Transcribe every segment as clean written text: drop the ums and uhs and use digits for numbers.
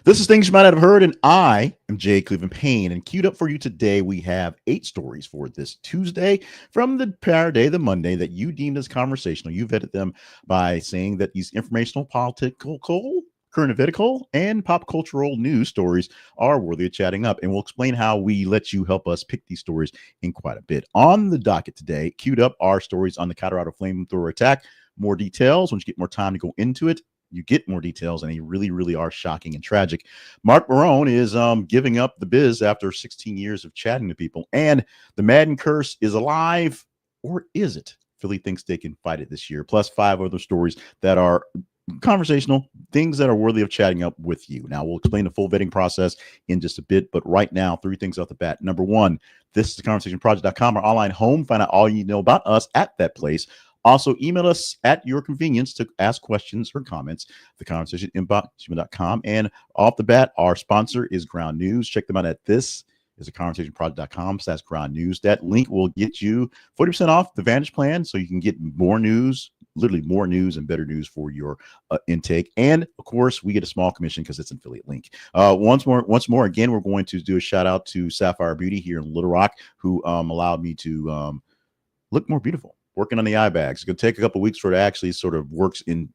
This is Things You Might Not Have Heard, and I am Jay Cleveland Payne. And queued up for you today, we have 8 stories for this Tuesday from the prior day, the Monday, that you deemed as conversational. You vetted them by saying that these informational, political, current eventical, and pop cultural news stories are worthy of chatting up. And we'll explain how we let you help us pick these stories in quite a bit. On the docket today, queued up are stories on the Colorado Flamethrower attack. More details once you get more time to go into it. You get more details, and they really, really are shocking and tragic. Marc Maron is giving up the biz after 16 years of chatting to people, and the Madden curse is alive, or is it? Philly thinks they can fight it this year, plus 5 other stories that are conversational, things that are worthy of chatting up with you. Now, we'll explain the full vetting process in just a bit, but right now, 3 things off the bat. Number 1, this is the conversationproject.com, our online home. Find out all you know about us at that place. Also, email us at your convenience to ask questions or comments. The conversation inbox.com. And off the bat, our sponsor is Ground News. Check them out at this is a conversationproject.com. So that's Ground News. That link will get you 40% off the Vantage plan, so you can get more news, literally more news and better news for your intake. And of course, we get a small commission because it's an affiliate link. Once more, again, we're going to do a shout out to Sapphire Beauty here in Little Rock, who allowed me to look more beautiful. Working on the eye bags. It's going to take a couple weeks for it actually sort of works in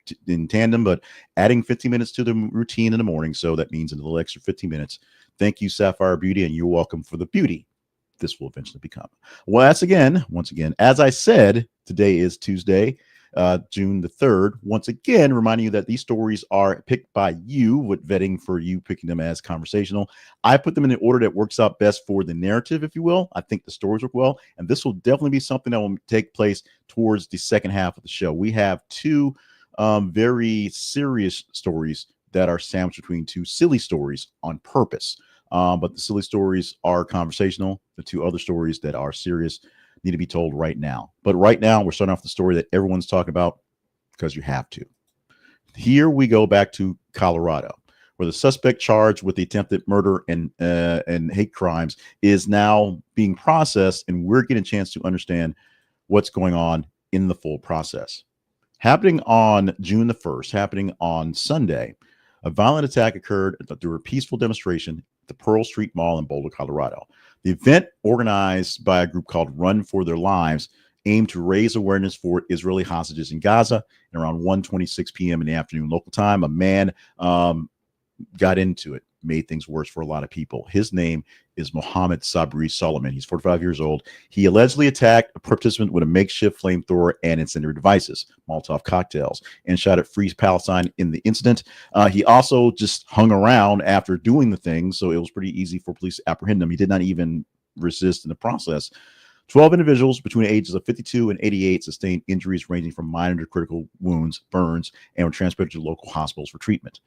tandem, but adding 15 minutes to the routine in the morning. So that means a little extra 15 minutes. Thank you, Sapphire Beauty, and you're welcome for the beauty this will eventually become. Well, once again, as I said, today is Tuesday, June the 3rd. Once again, reminding you that these stories are picked by you, with vetting for you picking them as conversational. I put them in the order that works out best for the narrative, if you will. I think the stories work well, and this will definitely be something that will take place towards the second half of the show. We have 2 very serious stories that are sandwiched between 2 silly stories on purpose. But the silly stories are conversational. The 2 other stories that are serious need to be told right now. But right now, we're starting off the story that everyone's talking about because you have to. Here we go back to Colorado, where the suspect charged with the attempted murder and hate crimes is now being processed, and we're getting a chance to understand what's going on in the full process. Happening on June the 1st, happening on Sunday, a violent attack occurred through a peaceful demonstration at the Pearl Street Mall in Boulder, Colorado. The event, organized by a group called Run for Their Lives, aimed to raise awareness for Israeli hostages in Gaza. And around 1:26 p.m. in the afternoon local time, a man got into it, made things worse for a lot of people. His name is Mohammed Sabri Solomon. He's 45 years old. He allegedly attacked a participant with a makeshift flamethrower and incendiary devices, Molotov cocktails, and shot at Free Palestine in the incident. He also just hung around after doing the thing, so it was pretty easy for police to apprehend him. He did not even resist in the process. 12 individuals between the ages of 52 and 88 sustained injuries ranging from minor to critical wounds, burns, and were transported to local hospitals for treatment.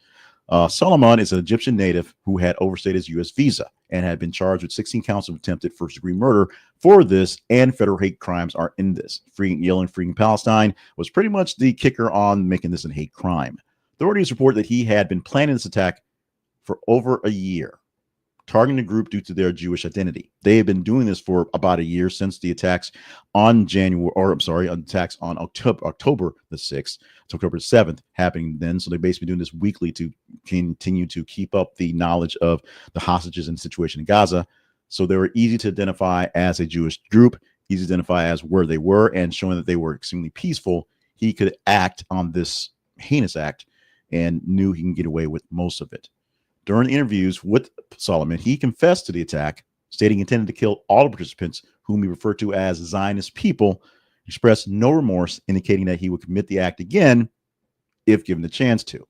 Solomon is an Egyptian native who had overstayed his U.S. visa and had been charged with 16 counts of attempted first-degree murder for this, and federal hate crimes are in this. Freeing Palestine was pretty much the kicker on making this a hate crime. Authorities report that he had been planning this attack for over a year, targeting the group due to their Jewish identity. They have been doing this for about a year since the attacks on October the 6th, October 7th happening then. So they're basically doing this weekly to continue to keep up the knowledge of the hostages and the situation in Gaza. So they were easy to identify as a Jewish group, easy to identify as where they were, and showing that they were extremely peaceful. He could act on this heinous act and knew he can get away with most of it. During interviews with Solomon, he confessed to the attack, stating he intended to kill all the participants, whom he referred to as Zionist people, expressed no remorse, indicating that he would commit the act again if given the chance to.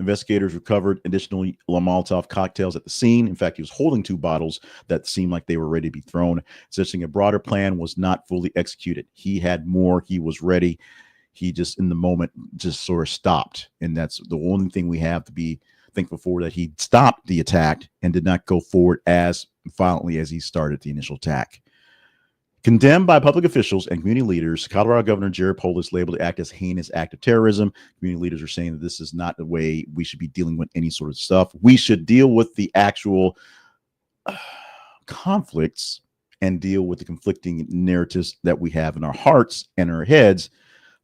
Investigators recovered additional Molotov cocktails at the scene. In fact, he was holding 2 bottles that seemed like they were ready to be thrown, suggesting a broader plan was not fully executed. He had more. He was ready. He just, in the moment, just sort of stopped. And that's the only thing we have to be thankful for, that he stopped the attack and did not go forward as violently as he started the initial attack. Condemned by public officials and community leaders, Colorado Governor Jared Polis labeled the act as heinous act of terrorism. Community leaders are saying that this is not the way we should be dealing with any sort of stuff. We should deal with the actual conflicts and deal with the conflicting narratives that we have in our hearts and our heads.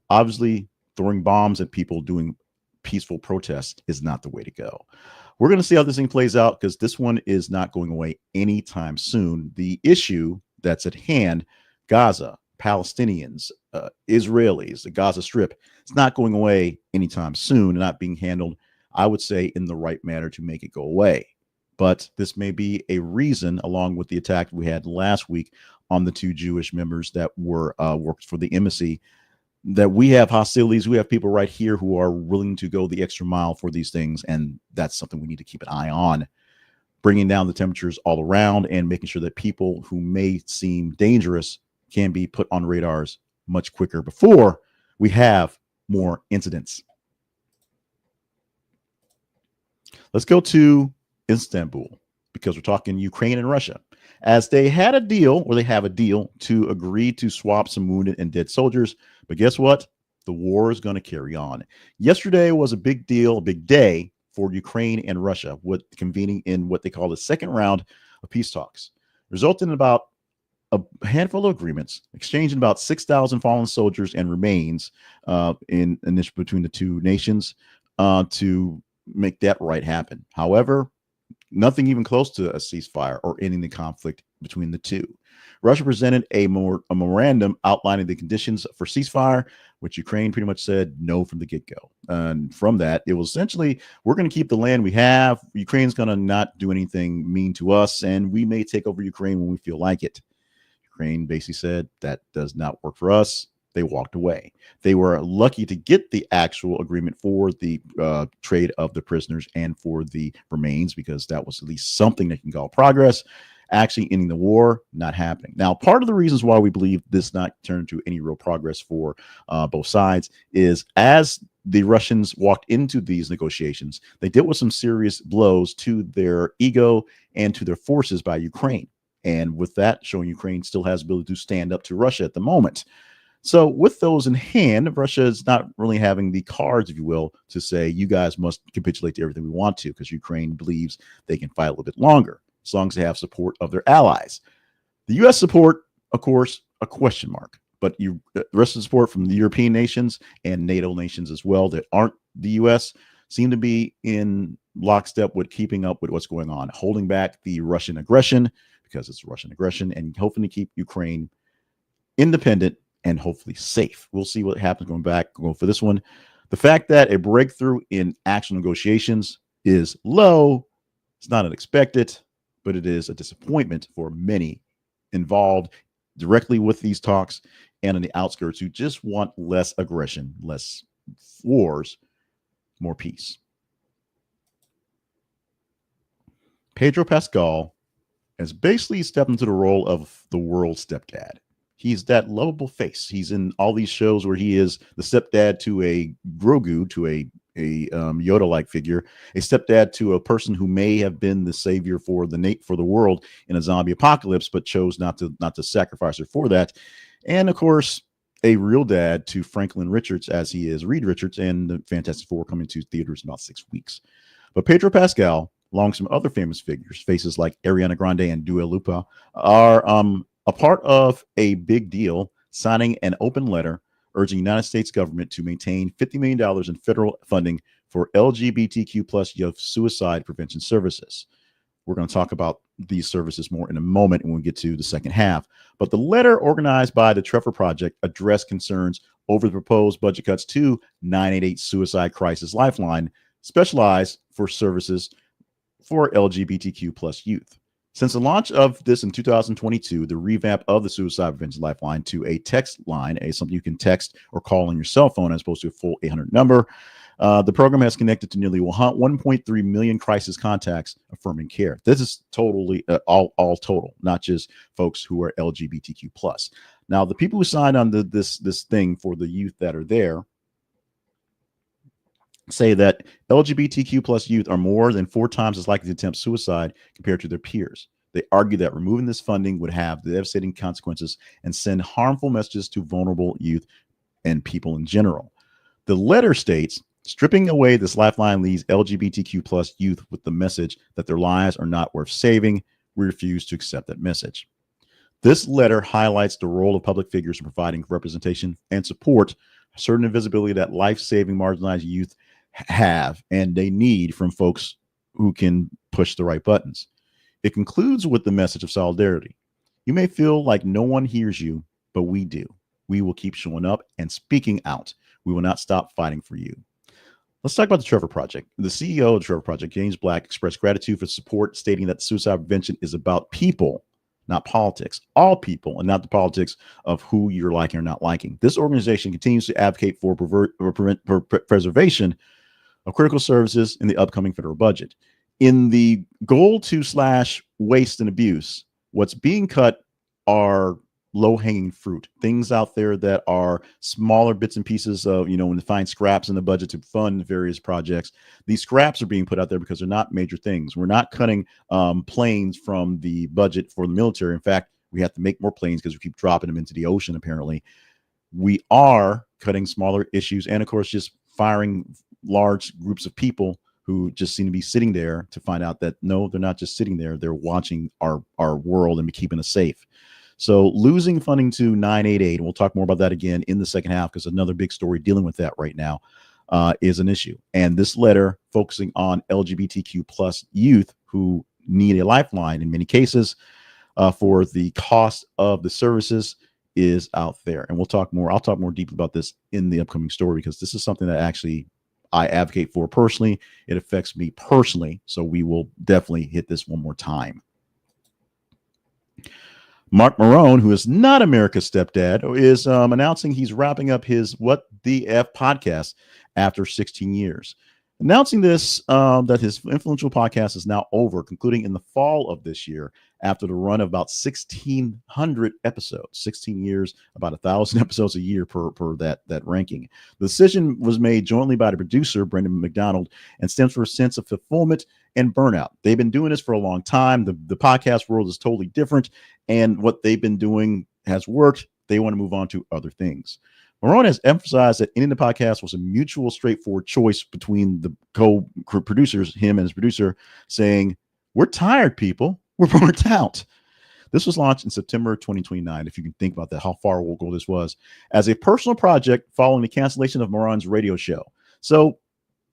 Obviously, throwing bombs at people doing peaceful protests is not the way to go. we're going to see how this thing plays out because this one is not going away anytime soon. The issue that's at hand, Gaza, Palestinians, Israelis, the Gaza Strip, it's not going away anytime soon and not being handled, I would say, in the right manner to make it go away. But this may be a reason, along with the attack we had last week on the 2 Jewish members that were worked for the embassy, that we have hostilities. We have people right here who are willing to go the extra mile for these things. And that's something we need to keep an eye on, bringing down the temperatures all around and making sure that people who may seem dangerous can be put on radars much quicker before we have more incidents. Let's go to Istanbul because we're talking Ukraine and Russia, as they had a deal, or they have a deal, to agree to swap some wounded and dead soldiers. But guess what? The war is going to carry on. Yesterday was a big deal, a big day for Ukraine and Russia, with convening in what they call the second round of peace talks, resulting in about a handful of agreements, exchanging about 6,000 fallen soldiers and remains in between the two nations to make that right happen. However, nothing even close to a ceasefire or ending the conflict between the two. Russia presented a memorandum outlining the conditions for ceasefire, which Ukraine pretty much said no from the get-go. And from that, it was essentially, we're going to keep the land we have. Ukraine's going to not do anything mean to us, and we may take over Ukraine when we feel like it. Ukraine basically said that does not work for us. They walked away. They were lucky to get the actual agreement for the trade of the prisoners and for the remains, because that was at least something that can call progress. Actually ending the war, not happening. Now, part of the reasons why we believe this not turned to any real progress for both sides is, as the Russians walked into these negotiations, they dealt with some serious blows to their ego and to their forces by Ukraine. And with that, showing Ukraine still has the ability to stand up to Russia at the moment. So with those in hand, Russia is not really having the cards, if you will, to say, you guys must capitulate to everything we want to, because Ukraine believes they can fight a little bit longer, as long as they have support of their allies. The U.S. support, of course, a question mark. But the rest of the support from the European nations and NATO nations as well that aren't the U.S. seem to be in lockstep with keeping up with what's going on, holding back the Russian aggression, because it's Russian aggression, and hoping to keep Ukraine independent and hopefully safe. We'll see what happens going for this one. The fact that a breakthrough in actual negotiations is low, it's not unexpected, but it is a disappointment for many involved directly with these talks and on the outskirts who just want less aggression, less wars, more peace. Pedro Pascal has basically stepped into the role of the world stepdad. He's that lovable face. He's in all these shows where he is the stepdad to a Grogu, to a Yoda-like figure, a stepdad to a person who may have been the savior for the world in a zombie apocalypse, but chose not to sacrifice her for that. And of course, a real dad to Franklin Richards, as he is Reed Richards, and the Fantastic Four coming to theaters in about 6 weeks. But Pedro Pascal, along with some other famous figures, faces like Ariana Grande and Dua Lipa, are a part of a big deal, signing an open letter urging the United States government to maintain $50 million in federal funding for LGBTQ plus youth suicide prevention services. We're going to talk about these services more in a moment when we get to the second half. But the letter, organized by the Trevor Project, addressed concerns over the proposed budget cuts to 988 Suicide Crisis Lifeline, specialized for services for LGBTQ plus youth. Since the launch of this in 2022, the revamp of the Suicide Prevention Lifeline to a text line, something you can text or call on your cell phone as opposed to a full 800 number, the program has connected to nearly 1.3 million crisis contacts affirming care. This is totally all total, not just folks who are LGBTQ plus. Now, the people who signed on this thing for the youth that are there say that LGBTQ plus youth are more than 4 times as likely to attempt suicide compared to their peers. They argue that removing this funding would have devastating consequences and send harmful messages to vulnerable youth and people in general. The letter states, stripping away this lifeline leaves LGBTQ plus youth with the message that their lives are not worth saving. We refuse to accept that message. This letter highlights the role of public figures in providing representation and support, certain invisibility that life-saving marginalized youth have and they need from folks who can push the right buttons. It concludes with the message of solidarity. You may feel like no one hears you, but we do. We will keep showing up and speaking out. We will not stop fighting for you. Let's talk about the Trevor Project. The CEO of the Trevor Project, James Black, expressed gratitude for support, stating that suicide prevention is about people, not politics. All people, and not the politics of who you're liking or not liking. This organization continues to advocate for preservation of critical services in the upcoming federal budget. In the goal to slash waste and abuse, what's being cut are low-hanging fruit, things out there that are smaller bits and pieces of, when they find scraps in the budget to fund various projects. These scraps are being put out there because they're not major things. We're not cutting planes from the budget for the military. In fact, we have to make more planes because we keep dropping them into the ocean, apparently. We are cutting smaller issues and, of course, just firing large groups of people who just seem to be sitting there to find out that, no, they're not just sitting there. They're watching our world and be keeping us safe. So losing funding to 988, and we'll talk more about that again in the second half because another big story dealing with that right now is an issue. And this letter focusing on LGBTQ plus youth who need a lifeline in many cases for the cost of the services is out there. And we'll talk more. I'll talk more deeply about this in the upcoming story because this is something that actually I advocate for personally. It affects me personally. So we will definitely hit this one more time. Marc Maron, who is not America's stepdad, is announcing he's wrapping up his What the F podcast after 16 years. Announcing this, that his influential podcast is now over, concluding in the fall of this year after the run of about 1,600 episodes. 16 years, about 1,000 episodes a year per that ranking. The decision was made jointly by the producer, Brendan McDonald, and stems from a sense of fulfillment and burnout. They've been doing this for a long time. The podcast world is totally different, and what they've been doing has worked. They want to move on to other things. Maron has emphasized that ending the podcast was a mutual, straightforward choice between the co-producers, him and his producer, saying, "We're tired, people. We're burnt out." This was launched in September 2029, if you can think about that, how far ago this was, as a personal project following the cancellation of Maron's radio show. So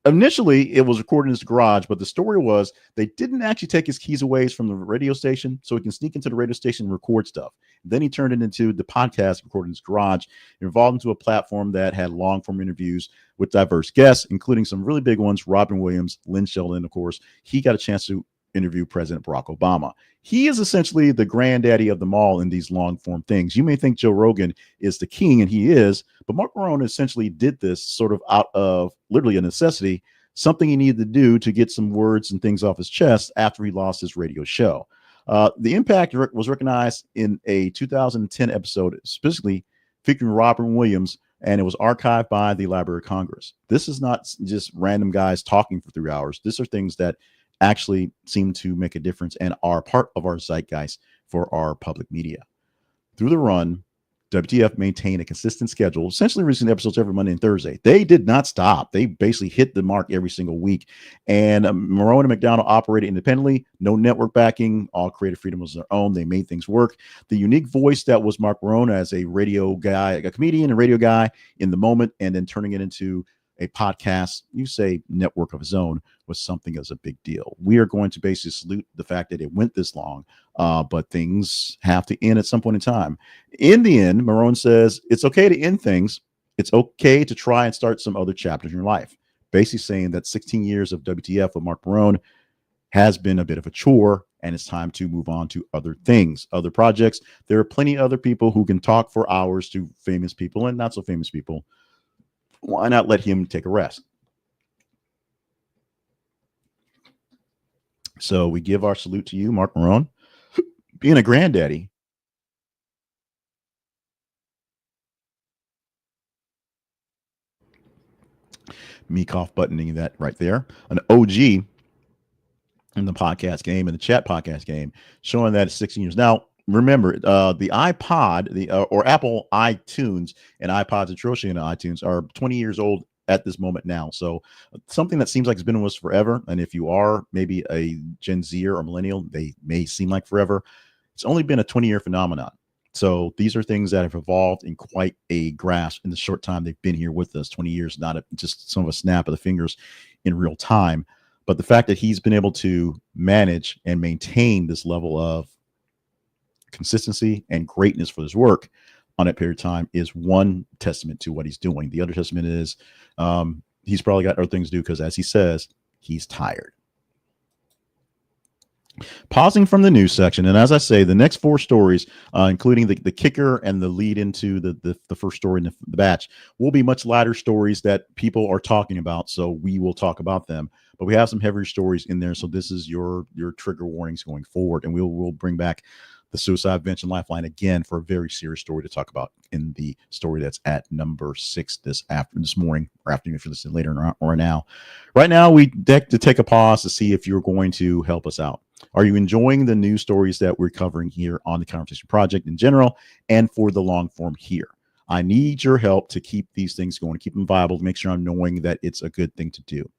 initially, it was recorded in his garage, but the story was they didn't actually take his keys away from the radio station so he can sneak into the radio station and record stuff. Then he turned it into the podcast recorded in his garage, evolved into a platform that had long-form interviews with diverse guests, including some really big ones, Robin Williams, Lynn Sheldon, of course. He got a chance to interview President Barack Obama. He is essentially the granddaddy of them all in these long-form things. You may think Joe Rogan is the king, and he is, but Marc Maron essentially did this sort of out of literally a necessity, something he needed to do to get some words and things off his chest after he lost his radio show. The impact was recognized in a 2010 episode, specifically featuring Robin Williams, and it was archived by the Library of Congress. This is not just random guys talking for 3 hours. These are things that actually seem to make a difference and are part of our zeitgeist for our public media. Through the run, WTF maintained a consistent schedule, essentially releasing episodes every Monday and Thursday. They did not stop. They basically hit the mark every single week. And Maron and McDonald operated independently, no network backing, all creative freedom was their own. They made things work. The unique voice that was Marc Maron as a radio guy, a comedian and radio guy in the moment, and then turning it into a podcast, you say network of his own, was something as a big deal. We are going to basically salute the fact that it went this long, but things have to end at some point in time. In the end, Maron says it's okay to end things. It's okay to try and start some other chapters in your life. Basically saying that 16 years of WTF with Marc Maron has been a bit of a chore, and it's time to move on to other things, other projects. There are plenty of other people who can talk for hours to famous people and not so famous people. Why not let him take a rest? So we give our salute to you, Marc Maron, being a granddaddy. Me cough buttoning that right there. An OG in the podcast game, in the chat podcast game, showing that it's 16 years. Now, remember, the iPod, or Apple iTunes and iPods and Trojan iTunes are 20 years old at this moment now. So something that seems like it's been with us forever. And if you are maybe a Gen Z or millennial, they may seem like forever. It's only been a 20-year phenomenon. So these are things that have evolved in quite a grasp in the short time they've been here with us. 20 years, not just some of a snap of the fingers in real time. But the fact that he's been able to manage and maintain this level of consistency and greatness for his work on that period of time is one testament to what he's doing. The other testament is he's probably got other things to do because, as he says, he's tired. Pausing from the news section, and as I say, the next four stories, including the kicker and the lead into the first story in the batch, will be much lighter stories that people are talking about, so we will talk about them. But we have some heavier stories in there, so this is your trigger warnings going forward, and we'll bring back the Suicide Prevention Lifeline again for a very serious story to talk about in the story that's at number 6 this morning or afternoon if you're listening later or now. Right now, we deck to take a pause to see if you're going to help us out. Are you enjoying the news stories that we're covering here on the Conversation Project in general and for the long form here? I need your help to keep these things going, to keep them viable, to make sure I'm knowing that it's a good thing to do.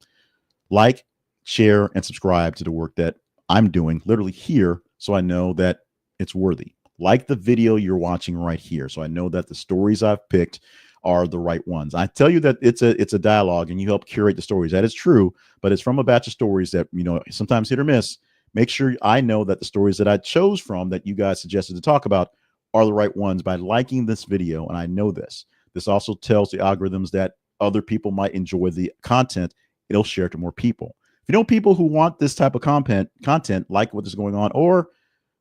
Like, share, and subscribe to the work that I'm doing literally here so I know that it's worthy. Like the video you're watching right here, so I know that the stories I've picked are the right ones. I tell you that it's a dialogue and you help curate the stories. That is true, but it's from a batch of stories that, sometimes hit or miss. Make sure I know that the stories that I chose from that you guys suggested to talk about are the right ones by liking this video, and I know this. This also tells the algorithms that other people might enjoy the content. It'll share it to more people. If you know people who want this type of content like what is going on, or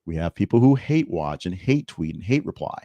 we have people who hate watch and hate tweet and hate reply,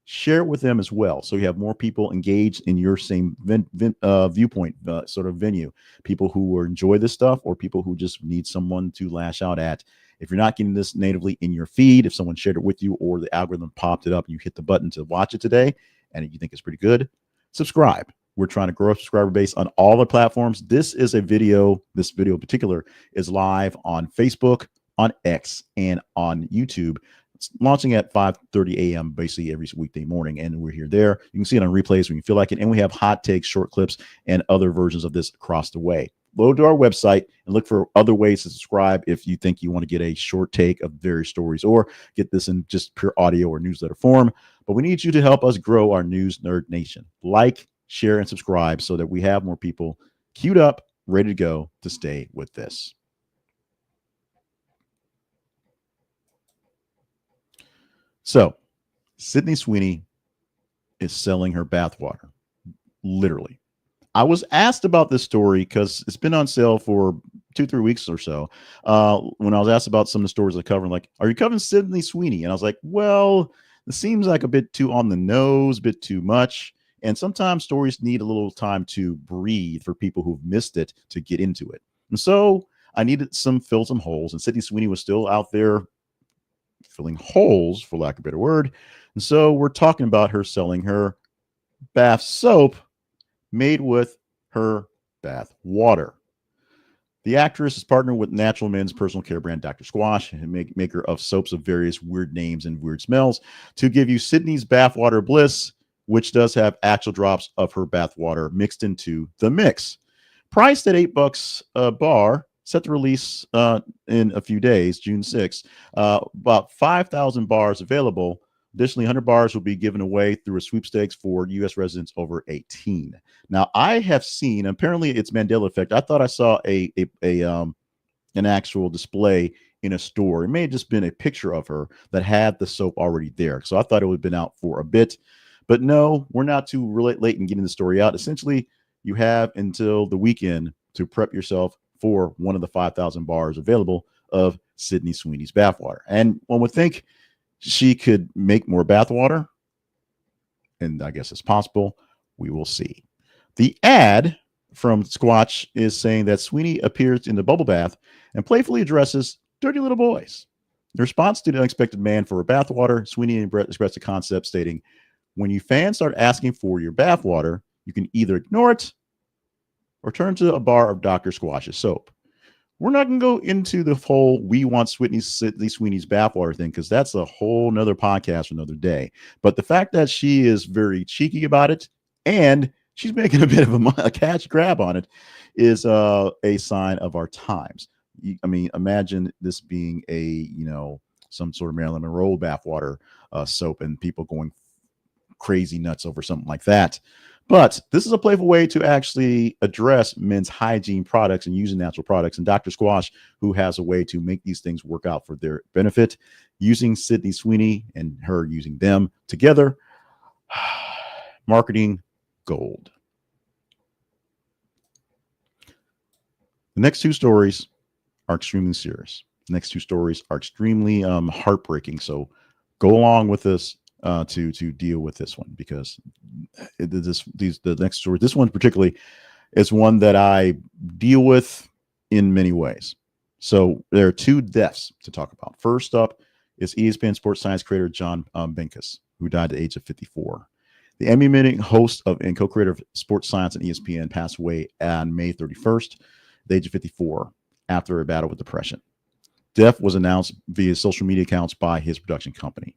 share it with them as well. So you have more people engaged in your same viewpoint sort of venue. People who enjoy this stuff or people who just need someone to lash out at. If you're not getting this natively in your feed, if someone shared it with you or the algorithm popped it up and you hit the button to watch it today and you think it's pretty good, subscribe. We're trying to grow a subscriber base on all the platforms. This video in particular is live on Facebook, on X, and on YouTube. It's launching at 5:30 a.m. basically every weekday morning, and we're there. You can see it on replays when you feel like it, and we have hot takes, short clips, and other versions of this across the way. Go to our website and look for other ways to subscribe if you think you want to get a short take of various stories or get this in just pure audio or newsletter form. But we need you to help us grow our News Nerd Nation. Like, share, and subscribe so that we have more people queued up, ready to go to stay with this. So, Sydney Sweeney is selling her bathwater, literally. I was asked about this story because it's been on sale for 2-3 weeks or so. When I was asked about some of the stories I cover, like, are you covering Sydney Sweeney? And I was like, well, it seems like a bit too on the nose, a bit too much. And sometimes stories need a little time to breathe for people who've missed it to get into it. And so I needed fill some holes. And Sydney Sweeney was still out there filling holes, for lack of a better word. And so we're talking about her selling her bath soap made with her bath water. The actress is partnered with natural men's personal care brand Dr. Squash, and maker of soaps of various weird names and weird smells, to give you Sydney's bathwater bliss, which does have actual drops of her bathwater mixed into the mix. Priced at $8 a bar, set to release in a few days, June 6th. About 5,000 bars available. Additionally, 100 bars will be given away through a sweepstakes for U.S. residents over 18. Now, I have seen, apparently it's Mandela effect. I thought I saw an actual display in a store. It may have just been a picture of her that had the soap already there. So I thought it would have been out for a bit. But no, we're not too late in getting the story out. Essentially, you have until the weekend to prep yourself for one of the 5,000 bars available of Sydney Sweeney's bathwater. And one would think she could make more bathwater, and I guess it's possible. We will see. The ad from Squatch is saying that Sweeney appears in the bubble bath and playfully addresses dirty little boys. In response to the unexpected demand for bathwater, Sweeney and Brett expressed a concept stating, when you fans start asking for your bathwater, you can either ignore it or turn to a bar of Dr. Squash's soap. We're not going to go into the whole we want Sydney Sweeney's bathwater thing because that's a whole nother podcast for another day. But the fact that she is very cheeky about it and she's making a bit of a cash grab on it is a sign of our times. I mean, imagine this being some sort of Marilyn Monroe bathwater soap and people going crazy nuts over something like that. But this is a playful way to actually address men's hygiene products and using natural products. And Dr. Squash, who has a way to make these things work out for their benefit, using Sydney Sweeney and her using them together, marketing gold. The next two stories are extremely serious. The next two stories are extremely heartbreaking. So go along with us to deal with this one, because the next story, this one particularly, is one that I deal with in many ways. So there are two deaths to talk about. First up is ESPN sports science creator John Brenkus, who died at the age of 54. The Emmy-winning host and co-creator of sports science and ESPN passed away on May 31st, at the age of 54, after a battle with depression. Death was announced via social media accounts by his production company.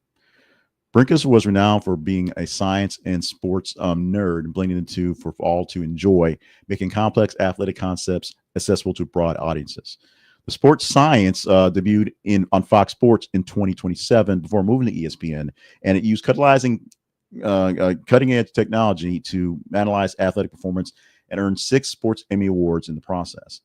Brenkus was renowned for being a science and sports nerd, blending the two for all to enjoy, making complex athletic concepts accessible to broad audiences. The sports science debuted on Fox Sports in 2027 before moving to ESPN, and it used cutting-edge technology to analyze athletic performance and earned 6 Sports Emmy Awards in the process.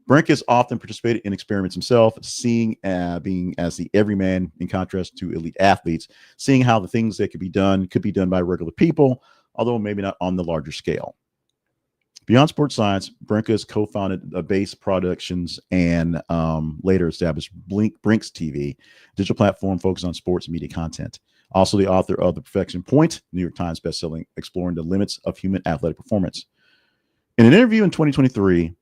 Brenkus often participated in experiments himself, being as the everyman in contrast to elite athletes, seeing how the things that could be done by regular people, although maybe not on the larger scale. Beyond sports science, Brenkus co-founded Base Productions and later established Brinks TV, a digital platform focused on sports and media content. Also the author of The Perfection Point, New York Times bestselling, Exploring the Limits of Human Athletic Performance. In an interview in 2023,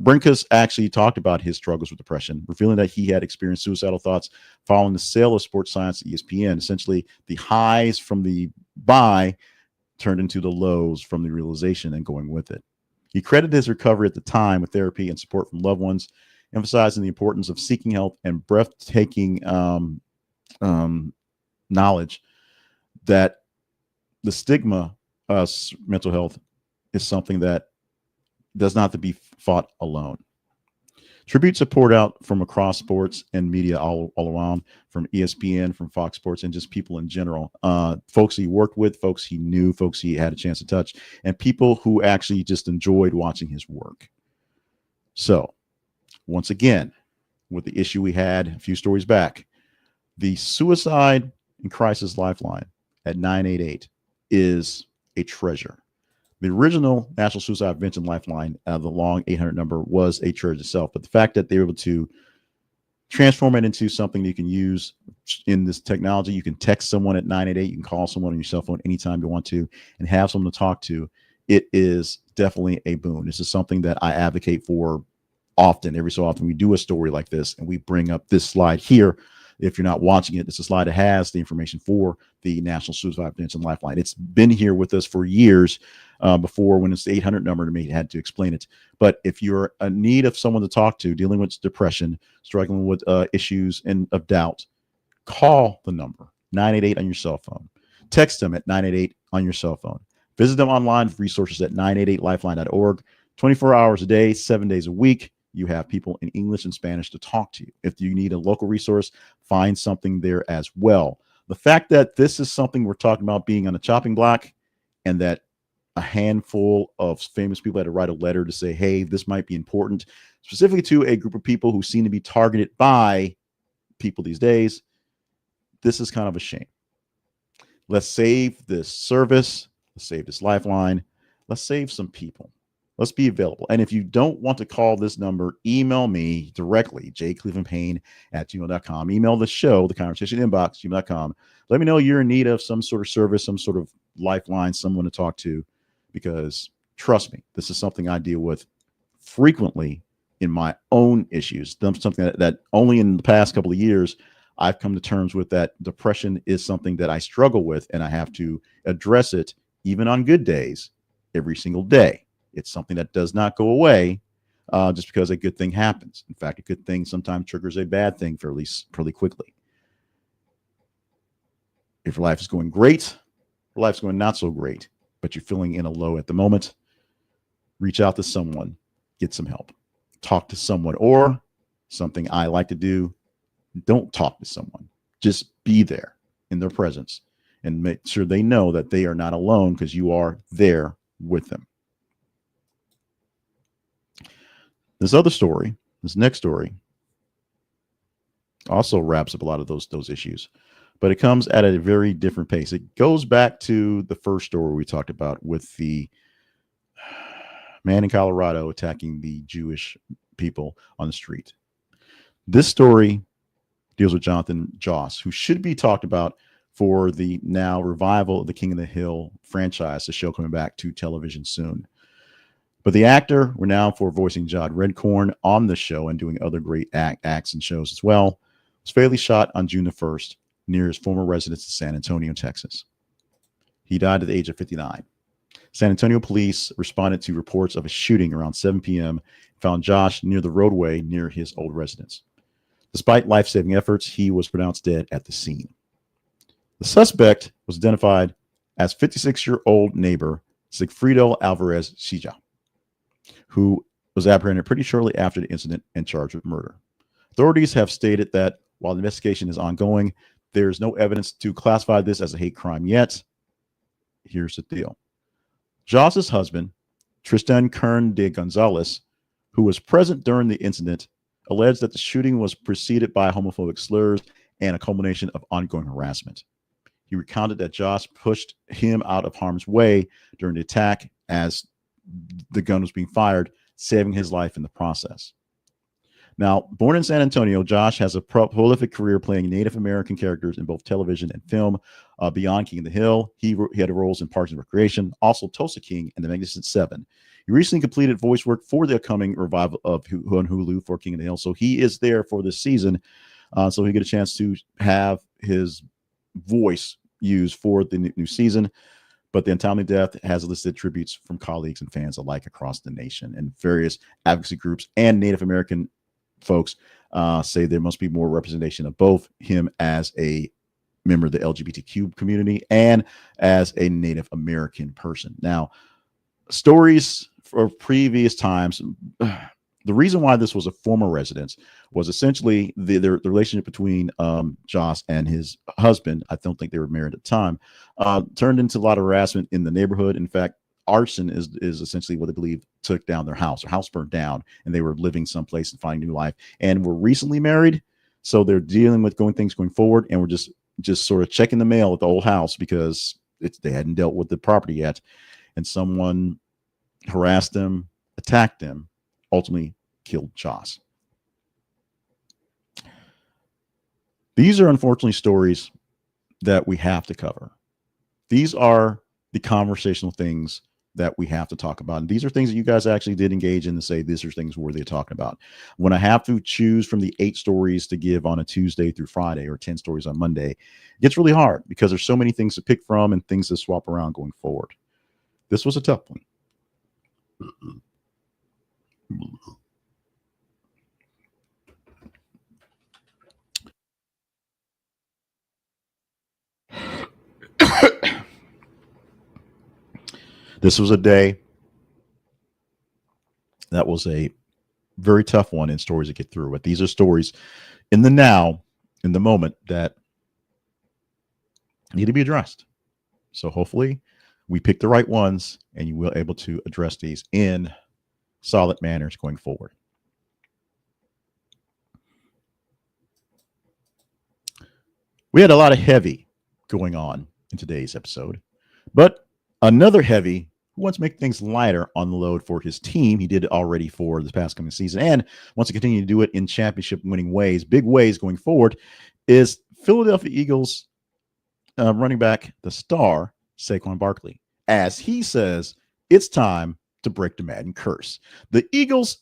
Brenkus actually talked about his struggles with depression, revealing that he had experienced suicidal thoughts following the sale of sports science to ESPN. Essentially, the highs from the buy turned into the lows from the realization and going with it. He credited his recovery at the time with therapy and support from loved ones, emphasizing the importance of seeking help and breathtaking knowledge that the stigma of mental health is something that does not have to be fought alone. Tributes are poured out from across sports and media all around, from ESPN, from Fox Sports, and just people in general. Folks he worked with, folks he knew, folks he had a chance to touch, and people who actually just enjoyed watching his work. So, once again, with the issue we had a few stories back, the Suicide and Crisis Lifeline at 988 is a treasure. The original National Suicide Prevention Lifeline, the long 800 number, was a treasure itself. But the fact that they were able to transform it into something that you can use in this technology, you can text someone at 988, you can call someone on your cell phone anytime you want to, and have someone to talk to, it is definitely a boon. This is something that I advocate for often. Every so often we do a story like this, and we bring up this slide here. If you're not watching it, it's a slide that has the information for the National Suicide Prevention Lifeline. It's been here with us for years. Before, when it's the 800 number, to me, had to explain it. But if you're in need of someone to talk to, dealing with depression, struggling with issues and of doubt, call the number 988 on your cell phone. Text them at 988 on your cell phone. Visit them online for resources at 988lifeline.org. 24 hours a day, 7 days a week. You have people in English and Spanish to talk to you. If you need a local resource, find something there as well. The fact that this is something we're talking about being on a chopping block, and that a handful of famous people had to write a letter to say, hey, this might be important, specifically to a group of people who seem to be targeted by people these days, this is kind of a shame. Let's save this service. Let's save this lifeline. Let's save some people. Let's be available. And if you don't want to call this number, email me directly, jclevelandpayne@gmail.com. Email the show, the conversation inbox, gmail.com. Let me know you're in need of some sort of service, some sort of lifeline, someone to talk to, because trust me, this is something I deal with frequently in my own issues. Something that only in the past couple of years I've come to terms with, that depression is something that I struggle with, and I have to address it even on good days every single day. It's something that does not go away just because a good thing happens. In fact, a good thing sometimes triggers a bad thing fairly quickly. If your life is going great, your life's going not so great, but you're feeling in a low at the moment, reach out to someone, get some help, talk to someone, or something I like to do, don't talk to someone. Just be there in their presence and make sure they know that they are not alone, because you are there with them. This other story, this next story, also wraps up a lot of those issues, but it comes at a very different pace. It goes back to the first story we talked about with the man in Colorado attacking the Jewish people on the street. This story deals with Jonathan Joss, who should be talked about for the now revival of the King of the Hill franchise, the show coming back to television soon. But the actor, renowned for voicing Jod Redcorn on the show and doing other great acts and shows as well, was fatally shot on June the 1st near his former residence in San Antonio, Texas. He died at the age of 59. San Antonio police responded to reports of a shooting around 7 p.m. and found Josh near the roadway near his old residence. Despite life-saving efforts, he was pronounced dead at the scene. The suspect was identified as 56-year-old neighbor Sigfrido Alvarez Sija, who was apprehended pretty shortly after the incident and charged with murder. Authorities have stated that while the investigation is ongoing, there's no evidence to classify this as a hate crime yet. Here's the deal. Joss's husband, Tristan Kern de Gonzalez, who was present during the incident, alleged that the shooting was preceded by homophobic slurs and a culmination of ongoing harassment. He recounted that Joss pushed him out of harm's way during the attack as the gun was being fired, saving his life in the process. Now, born in San Antonio, Josh has a prolific career playing Native American characters in both television and film. Beyond King of the Hill, he had roles in Parks and Recreation, also Tulsa King and The Magnificent Seven. He recently completed voice work for the upcoming revival of on Hulu for King of the Hill, so he is there for this season. So he get a chance to have his voice used for the new season. But the untimely death has elicited tributes from colleagues and fans alike across the nation, and various advocacy groups and Native American folks say there must be more representation of both him as a member of the LGBTQ community and as a Native American person. Now, stories for previous times, the reason why this was a former residence was essentially the relationship between Joss and his husband. I don't think they were married at the time. Turned into a lot of harassment in the neighborhood. In fact, arson is essentially what they believe took down their house. Their house burned down, and they were living someplace and finding new life. And were recently married, so they're dealing with things going forward. And we're just sort of checking the mail at the old house because they hadn't dealt with the property yet, and someone harassed them, attacked them, ultimately killed Joss. These are unfortunately stories that we have to cover. These are the conversational things that we have to talk about. And these are things that you guys actually did engage in to say these are things worthy of talking about. When I have to choose from the 8 stories to give on a Tuesday through Friday or 10 stories on Monday, it gets really hard because there's so many things to pick from and things to swap around going forward. This was a tough one. This was a day that was a very tough one in stories to get through. But these are stories in the now, in the moment, that need to be addressed. So hopefully we pick the right ones and you will able to address these in solid manners going forward. We had a lot of heavy going on in today's episode, but another heavy who wants to make things lighter on the load for his team. He did it already for this past coming season and wants to continue to do it in championship winning ways, big ways going forward, is Philadelphia Eagles running back, the star, Saquon Barkley, as he says it's time to break the Madden curse. The Eagles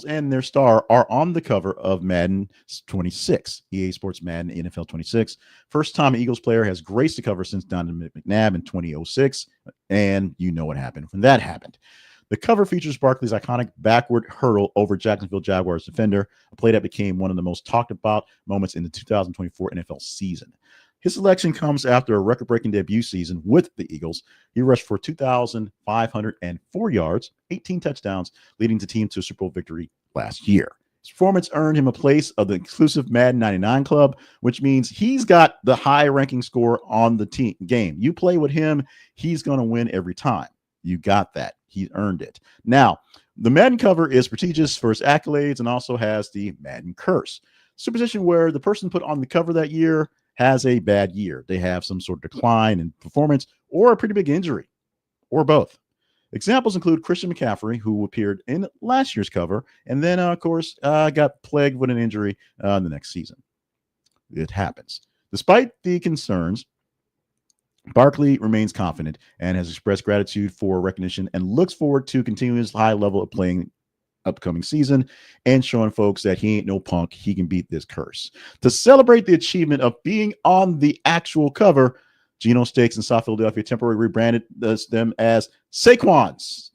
and their star are on the cover of Madden 26, EA Sports Madden NFL 26. First time an Eagles player has graced the cover since Donovan McNabb in 2006, and you know what happened when that happened. The cover features Barkley's iconic backward hurdle over Jacksonville Jaguars defender, a play that became one of the most talked about moments in the 2024 NFL season. His selection comes after a record-breaking debut season with the Eagles. He rushed for 2,504 yards, 18 touchdowns, leading the team to a Super Bowl victory last year. His performance earned him a place of the exclusive Madden 99 club, which means he's got the high ranking score on the team game. You play with him, he's going to win every time. You got that. He earned it. Now, the Madden cover is prestigious for its accolades and also has the Madden curse. Superstition where the person put on the cover that year has a bad year. They have some sort of decline in performance or a pretty big injury, or both. Examples include Christian McCaffrey, who appeared in last year's cover, and then, of course, got plagued with an injury in the next season. It happens. Despite the concerns, Barkley remains confident and has expressed gratitude for recognition and looks forward to continuing his high level of playing upcoming season and showing folks that he ain't no punk. He can beat this curse. To celebrate the achievement of being on the actual cover, Geno Steaks in South Philadelphia temporarily rebranded them as Saquons.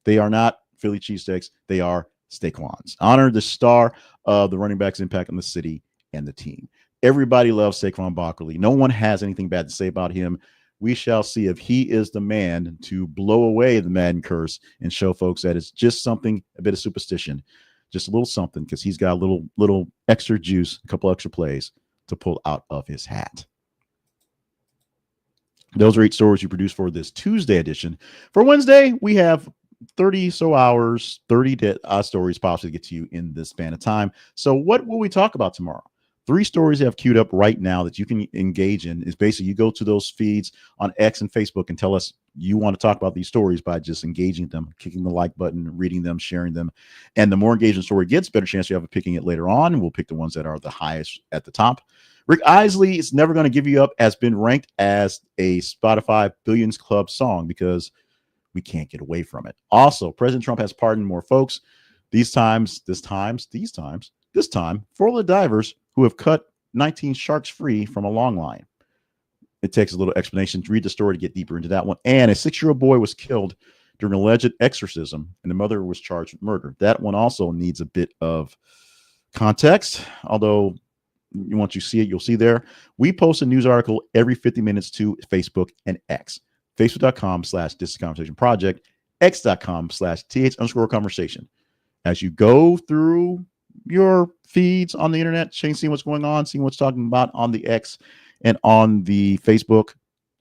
They are not Philly cheesesteaks. They are Saquons. Honor the star of the running back's impact on the city and the team. Everybody loves Saquon Barkley. No one has anything bad to say about him. We shall see if he is the man to blow away the Madden curse and show folks that it's just something, a bit of superstition, just a little something, because he's got a little extra juice, a couple extra plays to pull out of his hat. Those are 8 stories you produced for this Tuesday edition. For Wednesday, we have 30 so hours, 30 stories possibly to get to you in this span of time. So what will we talk about tomorrow? 3 stories I have queued up right now that you can engage in. Is basically you go to those feeds on X and Facebook and tell us you want to talk about these stories by just engaging them, clicking the like button, reading them, sharing them. And the more engagement story gets, better chance you have of picking it later on. We'll pick the ones that are the highest at the top. Rick Isley is never going to give you up has been ranked as a Spotify Billions Club song because we can't get away from it. Also, President Trump has pardoned more folks. This time, 4 the divers who have cut 19 sharks free from a long line. It takes a little explanation to read the story to get deeper into that one. And a 6-year-old boy was killed during an alleged exorcism, and the mother was charged with murder. That one also needs a bit of context, although once you see it, you'll see there. We post a news article every 50 minutes to Facebook and X. Facebook.com/This Is Conversation Project, X.com/TH_conversation. As you go through your feeds on the internet, seeing what's going on, seeing what's talking about on the X and on the Facebook,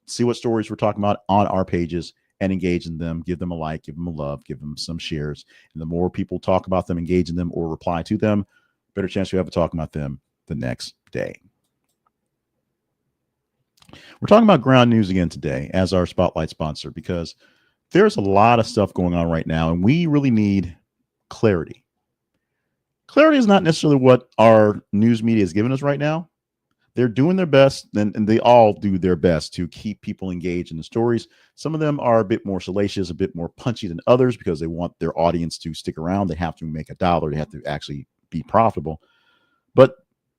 see what stories we're talking about on our pages and engage in them, give them a like, give them a love, give them some shares. And the more people talk about them, engage in them, or reply to them, better chance you have of talking about them the next day. We're talking about Ground News again today as our spotlight sponsor because there's a lot of stuff going on right now and we really need clarity. Clarity is not necessarily what our news media is giving us right now. They're doing their best, and they all do their best to keep people engaged in the stories. Some of them are a bit more salacious, a bit more punchy than others because they want their audience to stick around. They have to make a dollar. They have to actually be profitable. But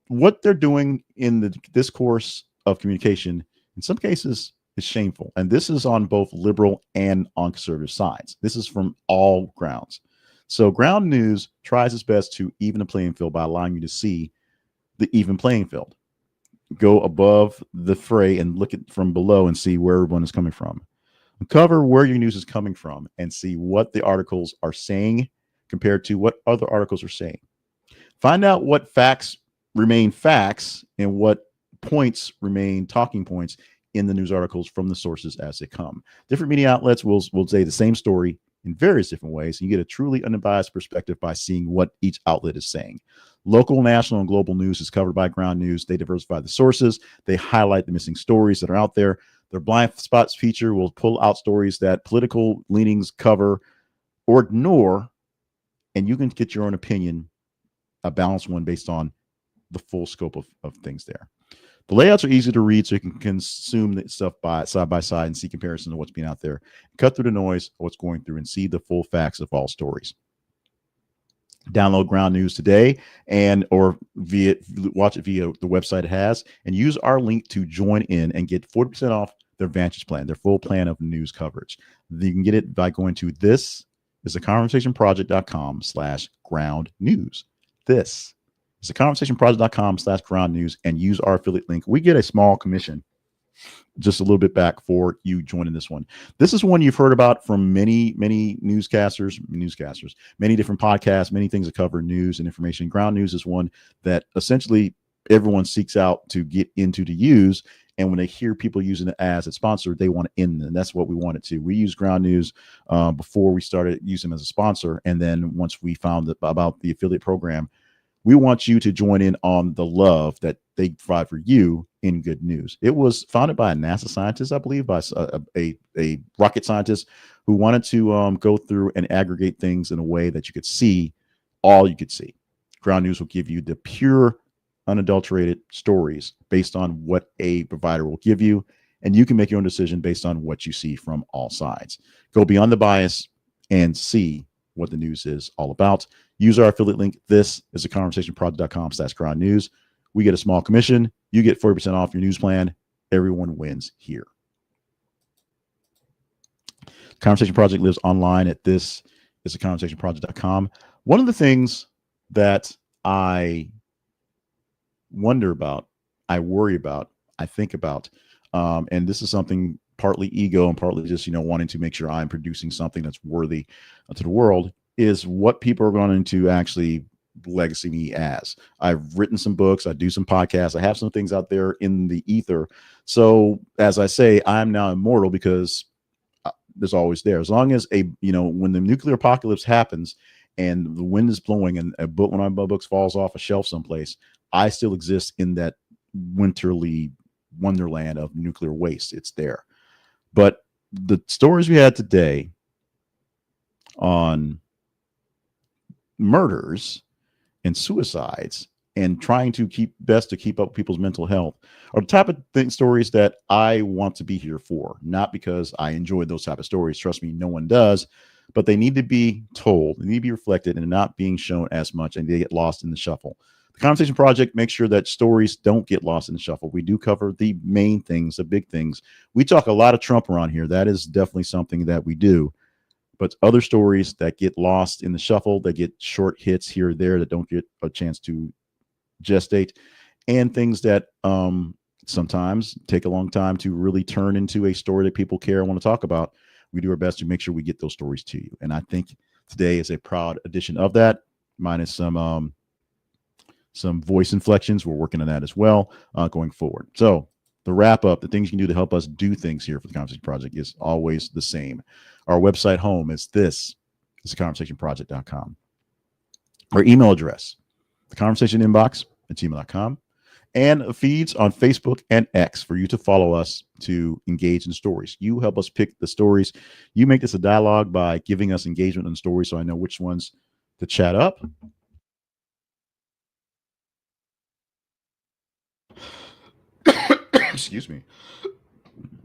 what they're doing in the discourse of communication, in some cases, is shameful. And this is on both liberal and on conservative sides. This is from all grounds. So Ground News tries its best to even the playing field by allowing you to see the even playing field. Go above the fray and look at from below and see where everyone is coming from. Uncover where your news is coming from and see what the articles are saying compared to what other articles are saying. Find out what facts remain facts and what points remain talking points in the news articles from the sources as they come. Different media outlets will say the same story in various different ways. You get a truly unbiased perspective by seeing what each outlet is saying. Local, national, and global news is covered by Ground News. They diversify the sources. They highlight the missing stories that are out there. Their blind spots feature will pull out stories that political leanings cover or ignore, and you can get your own opinion, a balanced one based on the full scope of things there. The layouts are easy to read, so you can consume the stuff side by side and see comparison to what's being out there. Cut through the noise of what's going through and see the full facts of all stories. Download Ground News today or watch it via the website it has, and use our link to join in and get 40% off their Vantage plan, their full plan of news coverage. You can get it by going to thisistheconversationproject.com/ground news. This is theconversationproject.com/ground news and use our affiliate link. We get a small commission just a little bit back for you joining this one. This is one you've heard about from many newscasters, many different podcasts, many things that cover news and information. Ground News is one that essentially everyone seeks out to get into to use. And when they hear people using it as a sponsor, they want to end it. And that's what we wanted to. We used Ground News before we started using them as a sponsor. And then once we found about the affiliate program, we want you to join in on the love that they provide for you in good news. It was founded by a NASA scientist, I believe, by a rocket scientist who wanted to go through and aggregate things in a way that you could see all you could see. Ground News will give you the pure, unadulterated stories based on what a provider will give you, and you can make your own decision based on what you see from all sides. Go beyond the bias and see what the news is all about. Use our affiliate link. This is theconversationproject.com/ground news. We get a small commission. You get 40% off your news plan. Everyone wins here. Conversation Project lives online at this is theconversationproject.com. One of the things that I wonder about, I worry about, I think about, and this is something partly ego and partly just, wanting to make sure I'm producing something that's worthy to the world, is what people are going to actually legacy me as. I've written some books. I do some podcasts. I have some things out there in the ether. So as I say, I'm now immortal because there's always there. As long as when the nuclear apocalypse happens and the wind is blowing and one of my books falls off a shelf someplace, I still exist in that winterly wonderland of nuclear waste. It's there. But the stories we had today on murders and suicides and trying to keep up with people's mental health are the type of stories that I want to be here for, not because I enjoy those type of stories. Trust me, no one does, but they need to be told, they need to be reflected, and not being shown as much, and they get lost in the shuffle. The Conversation Project makes sure that stories don't get lost in the shuffle. We do cover the main things, the big things. We talk a lot of Trump around here. That is definitely something that we do. But other stories that get lost in the shuffle, that get short hits here or there, that don't get a chance to gestate, and things that sometimes take a long time to really turn into a story that people care and want to talk about. We do our best to make sure we get those stories to you. And I think today is a proud edition of that, minus some voice inflections. We're working on that as well going forward. So the wrap up, the things you can do to help us do things here for the Conversation Project is always the same. Our website home is theconversationproject.com. Our email address, the conversation inbox at gmail.com, and feeds on Facebook and X for you to follow us to engage in stories. You help us pick the stories. You make this a dialogue by giving us engagement in stories so I know which ones to chat up. Excuse me.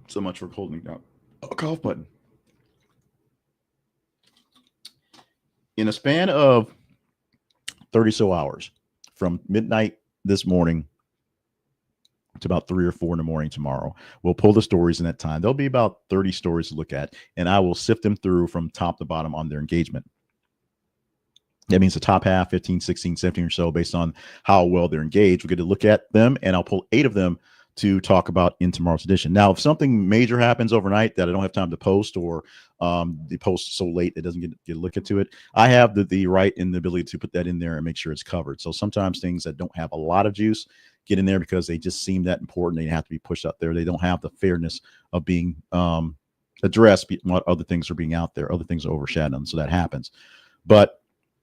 So much for holding down a cough button. In a span of 30 so hours, from midnight this morning to about 3 or 4 in the morning tomorrow, we'll pull the stories in that time. There'll be about 30 stories to look at, and I will sift them through from top to bottom on their engagement. That means the top half, 15, 16, 17 or so, based on how well they're engaged. We'll get to look at them, and I'll pull 8 of them to talk about in tomorrow's edition. Now, if something major happens overnight that I don't have time to post, or the post so late it doesn't get a look into it, I have the right and the ability to put that in there and make sure it's covered. So sometimes things that don't have a lot of juice get in there because they just seem that important. They have to be pushed out there. They don't have the fairness of being addressed while other things are being out there. Other things are overshadowing them, so that happens. But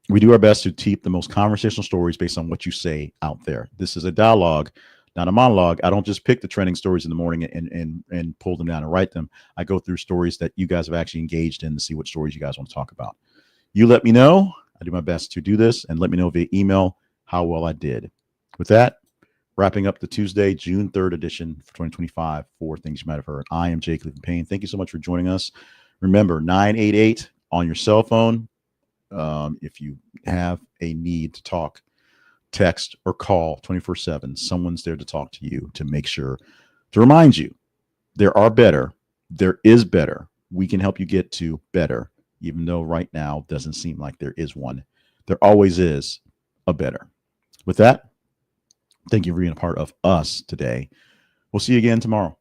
we do our best to keep the most conversational stories based on what you say out there. This is a dialogue, not a monologue. I don't just pick the trending stories in the morning and pull them down and write them. I go through stories that you guys have actually engaged in to see what stories you guys want to talk about. You let me know. I do my best to do this, and let me know via email how well I did. With that, wrapping up the Tuesday, June 3rd edition for 2025 for Things You Might Have Heard. I am Jay Cleveland Payne. Thank you so much for joining us. Remember, 988 on your cell phone. If you have a need to talk, text or call 24/7. Someone's there to talk to you, to make sure, to remind you there is better. We can help you get to better, even though right now doesn't seem like there is one. There always is a better. With that, thank you for being a part of us today. We'll see you again tomorrow.